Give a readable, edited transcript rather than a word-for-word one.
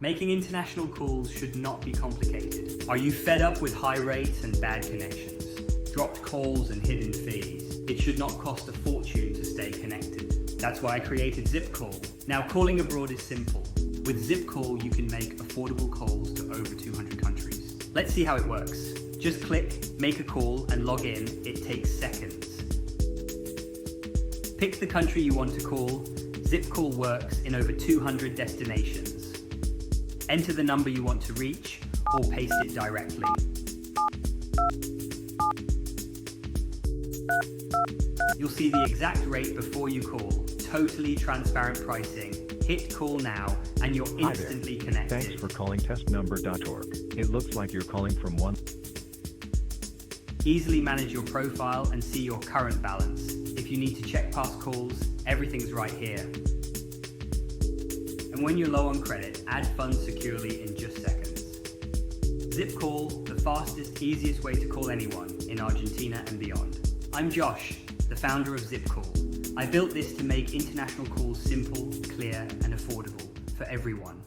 Making international calls should not be complicated. Are you fed up with high rates and bad connections? Dropped calls and hidden fees? It should not cost a fortune to stay connected. That's why I created ZippCall. Now, calling abroad is simple. With ZippCall, you can make affordable calls to over 200 countries. Let's see how it works. Just click, make a call, and log in. It takes seconds. Pick the country you want to call. ZippCall works in over 200 destinations. Enter the number you want to reach, or paste it directly. You'll see the exact rate before you call. Totally transparent pricing. Hit call now, and you're instantly connected. Thanks for calling testnumber.org. It looks like you're calling from one. Easily manage your profile and see your current balance. If you need to check past calls, everything's right here. And when you're low on credit, add funds securely in just seconds. ZippCall, the fastest, easiest way to call anyone in Argentina and beyond. I'm Josh, the founder of ZippCall. I built this to make international calls simple, clear, and affordable for everyone.